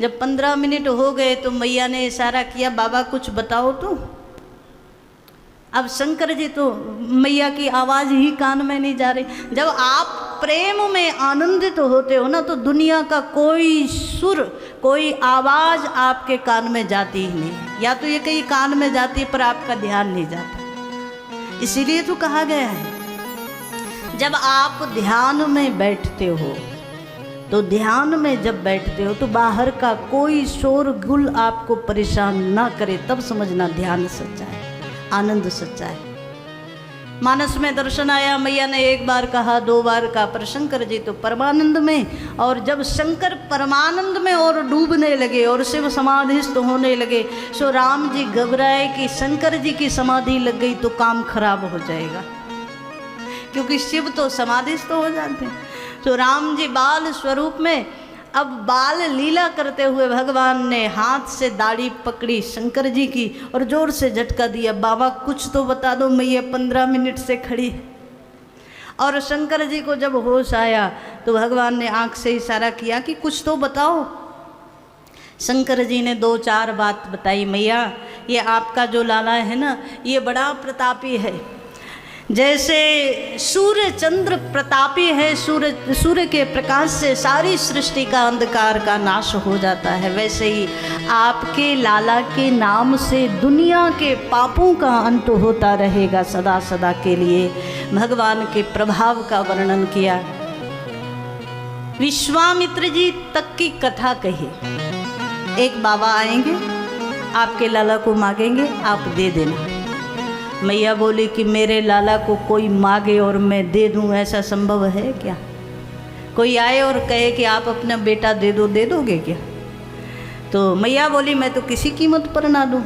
जब 15 मिनट हो गए तो मैया ने इशारा किया, बाबा कुछ बताओ तो। अब शंकर जी तो मैया की आवाज़ ही कान में नहीं जा रही। जब आप प्रेम में आनंदित होते हो ना, तो दुनिया का कोई सुर, कोई आवाज़ आपके कान में जाती ही नहीं। या तो ये कहीं कान में जाती है पर आपका ध्यान नहीं जाता। इसीलिए तो कहा गया है, जब आप ध्यान में बैठते हो, तो ध्यान में जब बैठते हो तो बाहर का कोई शोरगुल आपको परेशान ना करे, तब समझना ध्यान सच्चा है, आनंद सच्चा है। मानस में दर्शन आया, मैया ने एक बार कहा, 2 बार कहा, पर शंकर जी तो परमानंद में। और जब शंकर परमानंद में और डूबने लगे और शिव समाधिस्थ होने लगे, सो राम जी घबराए कि शंकर जी की समाधि लग गई तो काम खराब हो जाएगा, क्योंकि शिव तो समाधिस्थ हो जाते हैं। तो राम जी बाल स्वरूप में, अब बाल लीला करते हुए भगवान ने हाथ से दाढ़ी पकड़ी शंकर जी की और जोर से झटका दिया, बाबा कुछ तो बता दो, मैं ये 15 मिनट से खड़ी है। और शंकर जी को जब होश आया तो भगवान ने आंख से इशारा किया कि कुछ तो बताओ। शंकर जी ने 2-4 बात बताई, मैया ये आपका जो लाला है ना, ये बड़ा प्रतापी है। जैसे सूर्य चंद्र प्रतापी है, सूर्य के प्रकाश से सारी सृष्टि का अंधकार का नाश हो जाता है, वैसे ही आपके लाला के नाम से दुनिया के पापों का अंत होता रहेगा सदा सदा के लिए। भगवान के प्रभाव का वर्णन किया। विश्वामित्र जी तक की कथा कही। एक बाबा आएंगे, आपके लाला को मांगेंगे, आप दे देना। मैया बोली कि मेरे लाला को कोई मांगे और मैं दे दूं, ऐसा संभव है क्या? कोई आए और कहे कि आप अपना बेटा दे दो, दे दोगे क्या? तो मैया बोली मैं तो किसी कीमत पर ना दूं।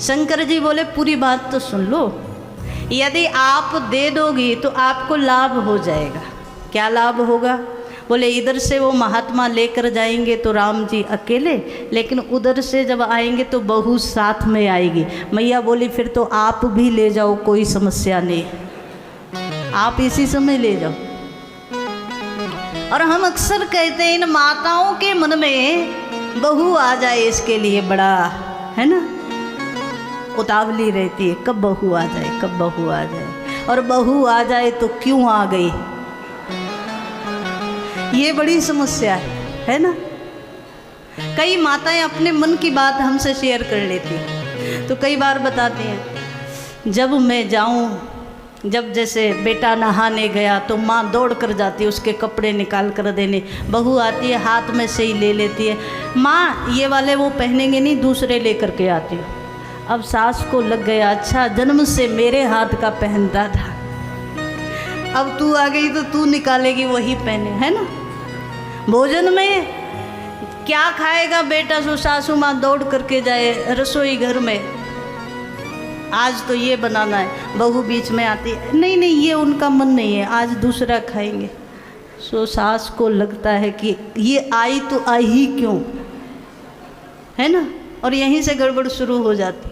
शंकर जी बोले पूरी बात तो सुन लो, यदि आप दे दोगी तो आपको लाभ हो जाएगा। क्या लाभ होगा? बोले इधर से वो महात्मा लेकर जाएंगे तो राम जी अकेले, लेकिन उधर से जब आएंगे तो बहू साथ में आएगी। मैया बोली फिर तो आप भी ले जाओ, कोई समस्या नहीं, आप इसी समय ले जाओ। और हम अक्सर कहते हैं इन माताओं के मन में बहू आ जाए इसके लिए बड़ा, है ना, उतावली रहती है, कब बहू आ जाए, कब बहू आ जाए। और बहू आ जाए तो क्यों आ गई, ये बड़ी समस्या है ना। कई माताएं अपने मन की बात हमसे शेयर कर लेती हैं, तो कई बार बताती हैं, जब मैं जाऊं, जब जैसे बेटा नहाने गया तो माँ दौड़ कर जाती है उसके कपड़े निकाल कर देने, बहू आती है हाथ में से ही ले लेती है, माँ ये वाले वो पहनेंगे नहीं, दूसरे लेकर के आती हूँ। अब सास को लग गया, अच्छा जन्म से मेरे हाथ का पहनता था, अब तू आ गई तो तू निकालेगी वही पहने, है ना। भोजन में क्या खाएगा बेटा, सो सासू माँ दौड़ करके जाए रसोई घर में, आज तो ये बनाना है, बहू बीच में आती है, नहीं नहीं ये उनका मन नहीं है, आज दूसरा खाएंगे। सो सास को लगता है कि ये आई तो आई ही क्यों, है ना, और यहीं से गड़बड़ शुरू हो जाती।